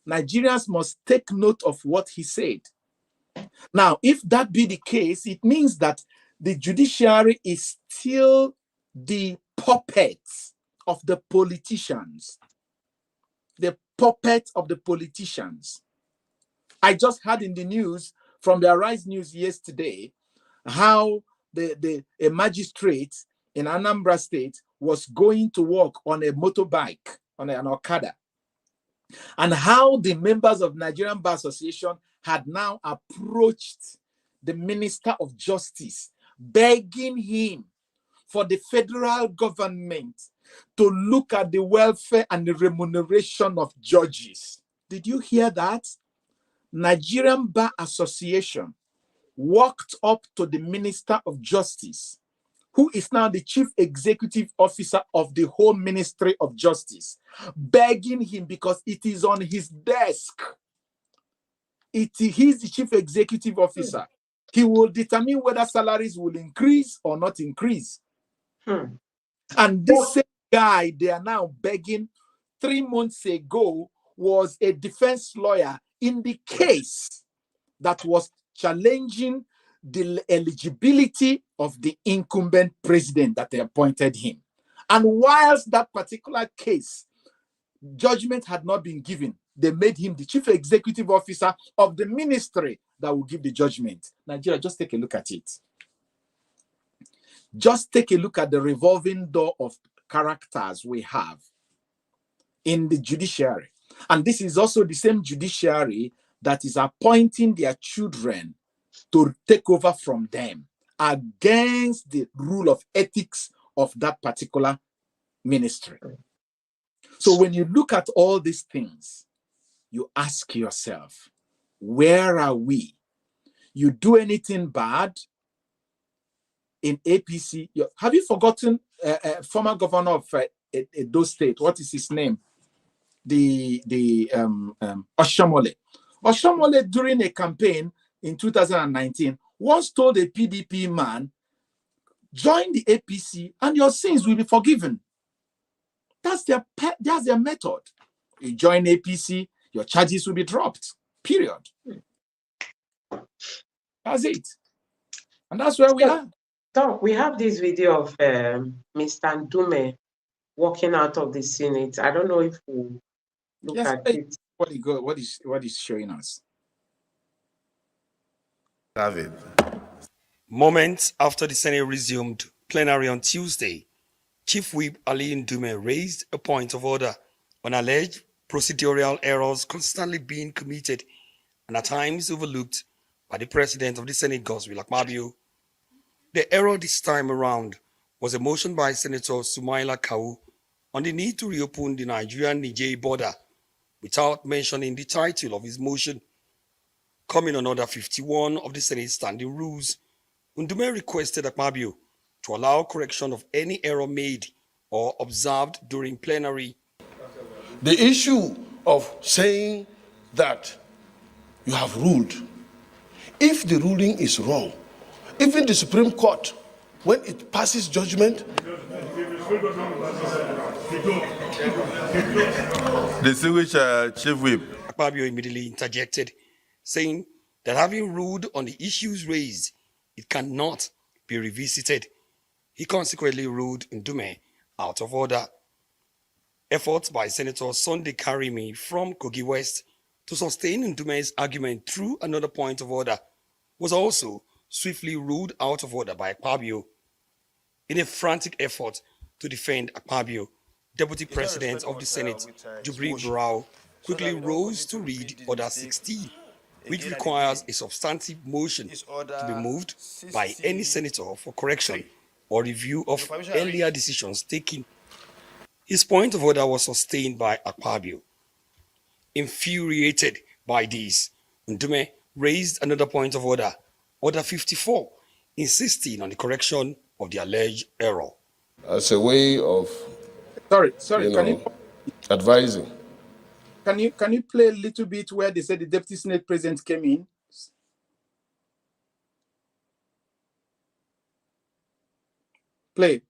Nigerians must take note of what he said. Now, if that be the case, it means that the judiciary is still the puppets of the politicians. The puppet of the politicians. I just heard in the news from the Arise News yesterday how a magistrate in Anambra State was going to work on a motorbike, on an Okada, and how the members of Nigerian Bar Association had now approached the Minister of Justice, begging him for the federal government to look at the welfare and the remuneration of judges. Did you hear that? Nigerian Bar Association walked up to the Minister of Justice, who is now the Chief Executive Officer of the whole Ministry of Justice, begging him because it is on his desk. He's the Chief Executive Officer. He will determine whether salaries will increase or not increase. And this same guy they are now begging 3 months ago was a defense lawyer in the case that was challenging the eligibility of the incumbent president that they appointed him. And whilst that particular case, judgment had not been given, they made him the chief executive officer of the ministry that will give the judgment. Nigeria, just take a look at it. Just take a look at the revolving door of characters we have in the judiciary. And this is also the same judiciary that is appointing their children to take over from them against the rule of ethics of that particular ministry. So when you look at all these things, you ask yourself, where are we? You do anything bad in APC? Have you forgotten former governor of Edo State? What is his name? Oshomole. Oshomole, during a campaign in 2019, once told a PDP man, join the APC and your sins will be forgiven. That's their method. You join APC, your charges will be dropped. Period. That's it. And that's where we are. So we have this video of Mr. Ndume walking out of the Senate. I don't know if we'll look at it. What is showing us? David. Moments after the Senate resumed plenary on Tuesday, Chief Whip Ali Ndume raised a point of order on alleged procedural errors constantly being committed and at times overlooked by the President of the Senate, Godswill Akpabio. The error this time around was a motion by Senator Sumaila Kawu on the need to reopen the Nigerian-Niger border without mentioning the title of his motion. Coming on Order 51 of the Senate Standing Rules, Ndume requested Akpabio to allow correction of any error made or observed during plenary. The issue of saying that you have ruled, if the ruling is wrong, even the Supreme Court, when it passes judgment, Distinguished Chief Whip. Akpabio immediately interjected, saying that having ruled on the issues raised, it cannot be revisited. He consequently ruled Ndume out of order. Efforts by Senator Sunday Karimi from Kogi West to sustain Ndume's argument through another point of order was also swiftly ruled out of order by Akpabio. In a frantic effort to defend Akpabio, Deputy President of the Senate, Jubril Burao, quickly rose to read Order 16, which requires a substantive motion to be moved by any senator for correction or review of earlier decisions taken. His point of order was sustained by Akpabio. Infuriated by this, Ndume raised another point of order, Order 54, insisting on the correction of the alleged error. as a way of advising. Can you play a little bit where they said the Deputy Senate President came in? Play.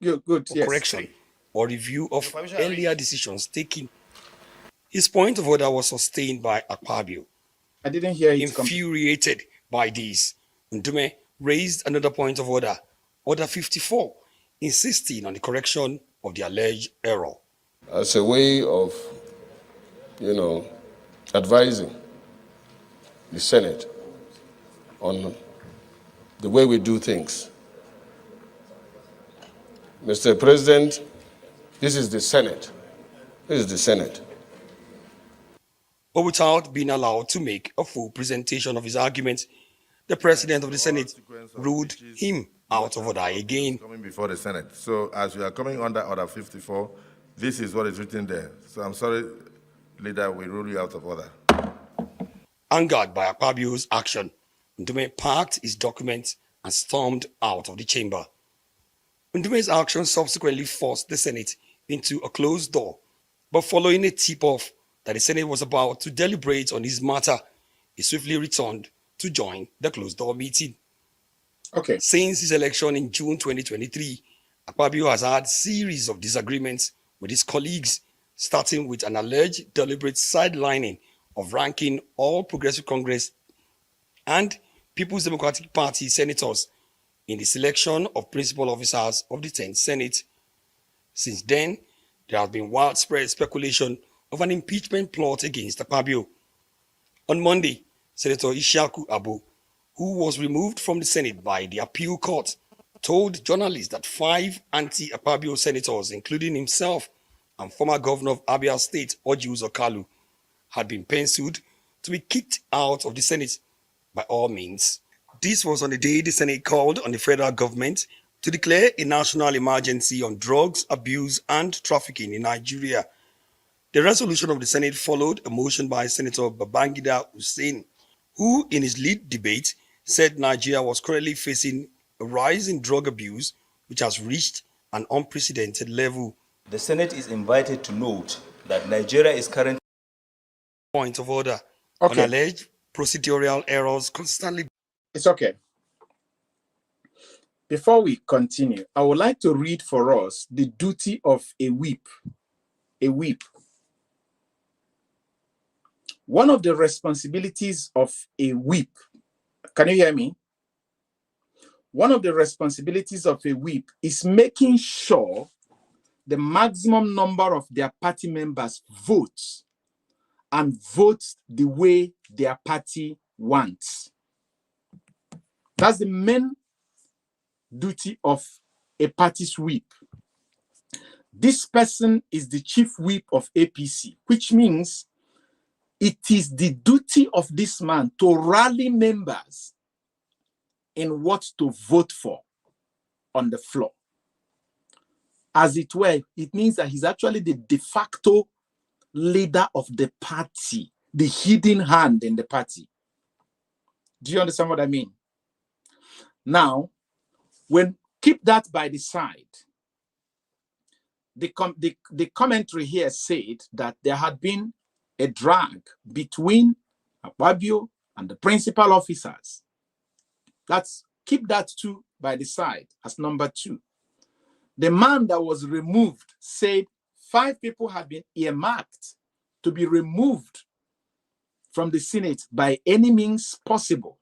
Good. Yes. Correction or review of earlier decisions taken. His point of order was sustained by Akpabio. I didn't hear it. Infuriated by this, Ndume raised another point of order, Order 54, insisting on the correction of the alleged error. As a way of, advising the Senate on the way we do things. Mr. President, this is the Senate. This is the Senate. But without being allowed to make a full presentation of his arguments, the President of the Senate ruled him out of order again. Coming before the Senate. So as we are coming under Order 54, this is what is written there. So I'm sorry, Leader, we rule you out of order. Angered by Akpabio's action, Ndume packed his documents and stormed out of the chamber. Ndume's action subsequently forced the Senate into a closed door, but following a tip-off that the Senate was about to deliberate on this matter, he swiftly returned to join the closed-door meeting. Okay. Since his election in June 2023, Akpabio has had a series of disagreements with his colleagues, starting with an alleged deliberate sidelining of ranking All Progressive Congress and People's Democratic Party senators in the selection of principal officers of the 10th Senate. Since then, there has been widespread speculation of an impeachment plot against Akpabio. On Monday, Senator Ishaku Abu, who was removed from the Senate by the appeal court, told journalists that 5 anti-Akpabio senators, including himself and former governor of Abia State, Orji Uzor Kalu, had been penciled to be kicked out of the Senate by all means. This was on the day the Senate called on the federal government to declare a national emergency on drugs, abuse, and trafficking in Nigeria. The resolution of the Senate followed a motion by Senator Babangida Hussein, who in his lead debate said Nigeria was currently facing a rise in drug abuse which has reached an unprecedented level. The Senate is invited to note that Nigeria is currently... Point of order. Okay. On alleged procedural errors constantly... It's okay. Before we continue, I would like to read for us the duty of a whip. A whip. One of the responsibilities of a whip, can you hear me? One of the responsibilities of a whip is making sure the maximum number of their party members vote and vote the way their party wants. That's the main duty of a party's whip. This person is the chief whip of APC, which means it is the duty of this man to rally members in what to vote for on the floor. As it were, it means that he's actually the de facto leader of the party, the hidden hand in the party. Do you understand what I mean? Now, keep that by the side. The commentary here said that there had been a drag between Akpabio and the principal officers. Keep that too by the side as number 2. The man that was removed said 5 people had been earmarked to be removed from the Senate by any means possible.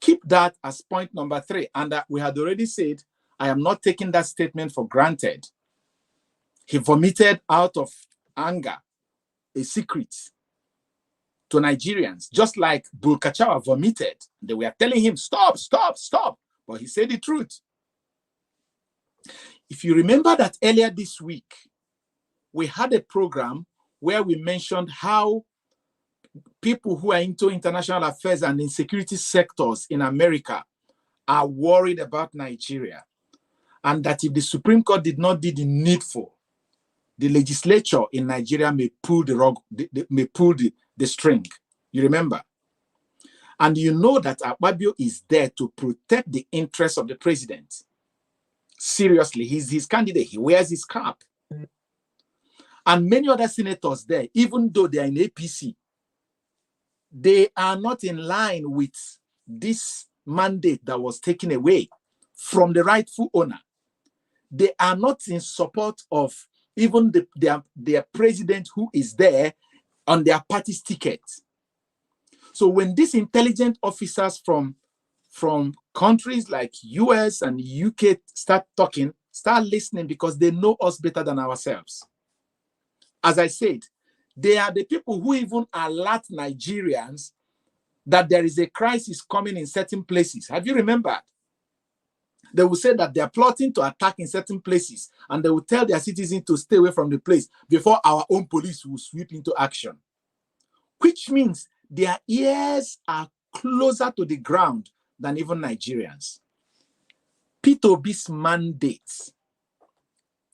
Keep that as point number 3. And we had already said, I am not taking that statement for granted. He vomited out of anger a secret to Nigerians, just like Bulkachawa vomited. They were telling him, stop, stop, stop. But he said the truth. If you remember that earlier this week, we had a program where we mentioned how people who are into international affairs and in security sectors in America are worried about Nigeria. And that if the Supreme Court did not do the needful, the legislature in Nigeria may pull the string. You remember? And you know that Akpabio is there to protect the interests of the president. Seriously, he's his candidate. He wears his cap. And many other senators there, even though they are in APC, they are not in line with this mandate that was taken away from the rightful owner. They are not in support of even their president who is there on their party's ticket. So when these intelligent officers from countries like US and UK start talking, start listening, because they know us better than ourselves. As I said, they are the people who even alert Nigerians that there is a crisis coming in certain places. Have you remembered? They will say that they are plotting to attack in certain places, and they will tell their citizens to stay away from the place before our own police will sweep into action. Which means their ears are closer to the ground than even Nigerians. Peter Obi's mandate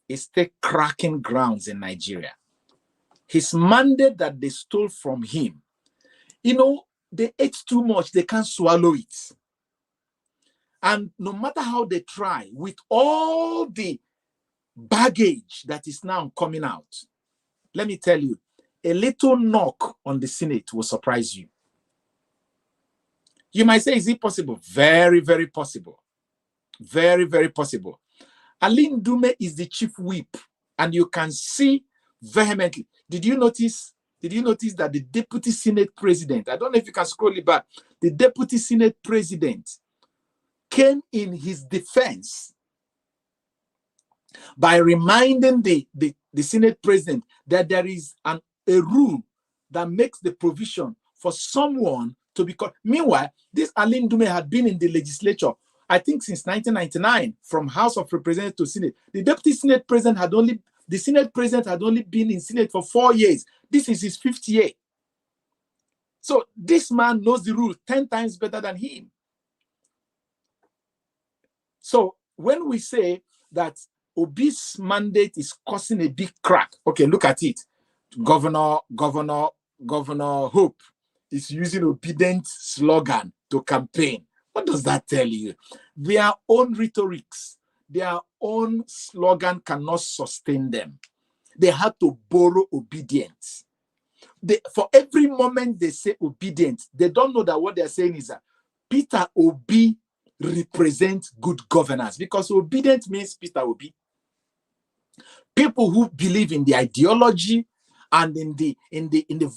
is still cracking grounds in Nigeria. His mandate that they stole from him, you know, they ate too much, they can't swallow it. And no matter how they try, with all the baggage that is now coming out, let me tell you, a little knock on the Senate will surprise you. You might say, is it possible? Very, very possible. Very, very possible. Ali Ndume is the chief whip, and you can see vehemently. Did you notice that the deputy Senate president, I don't know if you can scroll it back, the deputy Senate president came in his defense by reminding the Senate president that there is a rule that makes the provision for someone to be called. Meanwhile, this Ali Ndume had been in the legislature, I think, since 1999, from House of Representatives to Senate. The deputy Senate president had only been in Senate for 4 years. This is his 5th year. So this man knows the rule 10 times better than him. So when we say that Obi's mandate is causing a big crack, okay, look at it. Governor Hope is using obedient slogan to campaign. What does that tell you? Their own rhetorics, their own slogan cannot sustain them. They have to borrow obedience. For every moment they say obedience, they don't know that what they're saying is that Peter Obi represents good governance, because obedience means Peter Obi. People who believe in the ideology and in the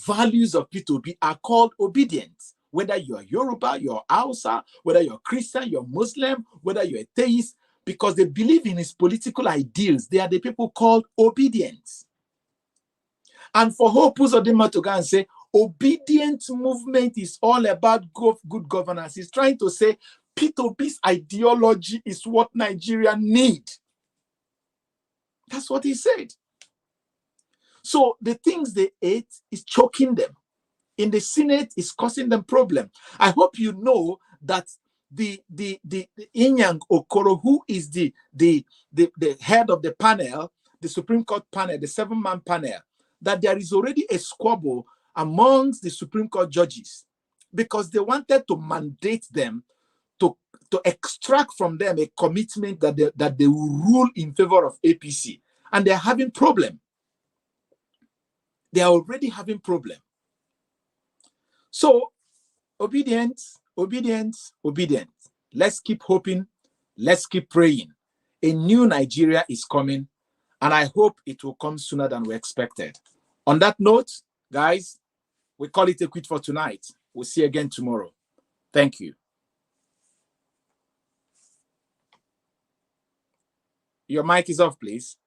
values of Peter Obi are called obedient. Whether you're Yoruba, you're Hausa, whether you're Christian, you're Muslim, whether you're a theist, because they believe in his political ideals, they are the people called obedient. And for Hope Uzodinma to go and say, obedient movement is all about good governance, he's trying to say Peter Obi's ideology is what Nigeria need. That's what he said. So the things they ate is choking them. In the Senate, is causing them problem. I hope you know that the Inyang Okoro, who is the head of the panel, the Supreme Court panel, the 7-man panel, that there is already a squabble amongst the Supreme Court judges, because they wanted to mandate them to extract from them a commitment that they will rule in favor of APC. And they're having problem. They are already having problem. So, obedience. Let's keep hoping. Let's keep praying. A new Nigeria is coming, and I hope it will come sooner than we expected. On that note, guys, we call it a quit for tonight. We'll see you again tomorrow. Thank you. Your mic is off, please.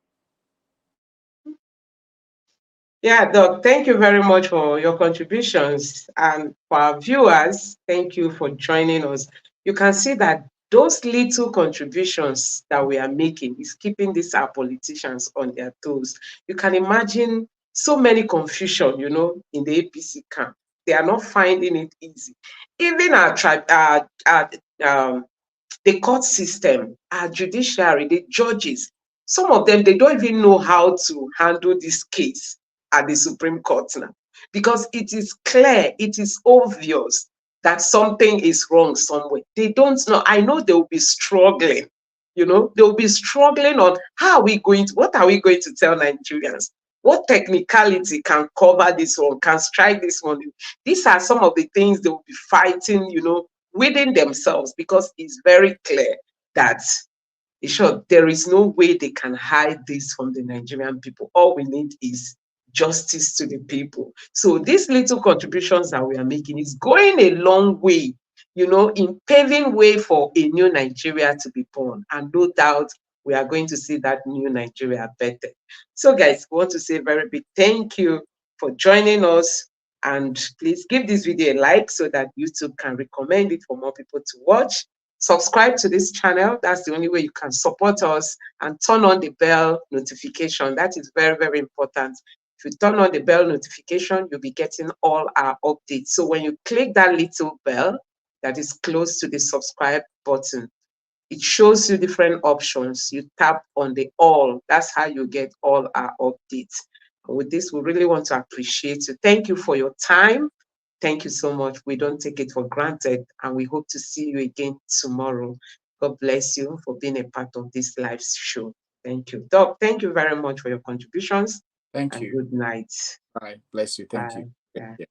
Yeah, Doc, thank you very much for your contributions. And for our viewers, thank you for joining us. You can see that those little contributions that we are making is keeping our politicians on their toes. You can imagine so many confusion, in the APC camp. They are not finding it easy. Even the court system, our judiciary, the judges, some of them, they don't even know how to handle this case at the Supreme Court now, because it is clear, it is obvious that something is wrong somewhere. They don't know. I know they will be struggling, they'll be struggling on what are we going to tell Nigerians? What technicality can cover this one, can strike this one? These are some of the things they will be fighting, within themselves, because it's very clear that there is no way they can hide this from the Nigerian people. All we need is justice to the people. So these little contributions that we are making is going a long way, you know, in paving way for a new Nigeria to be born. And no doubt we are going to see that new Nigeria better. So guys, we want to say a very big thank you for joining us. And please give this video a like so that YouTube can recommend it for more people to watch. Subscribe to this channel. That's the only way you can support us, and turn on the bell notification. That is very, very important. If you turn on the bell notification, you'll be getting all our updates. So when you click that little bell that is close to the subscribe button, it shows you different options. You tap on the all. That's how you get all our updates. And with this, we really want to appreciate you. Thank you for your time. Thank you so much. We don't take it for granted, and we hope to see you again tomorrow. God bless you for being a part of this live show. Thank you. Doc, thank you very much for your contributions. Thank And you. good night. Bye. Bless you. Thank Bye. you. Yeah. Yeah.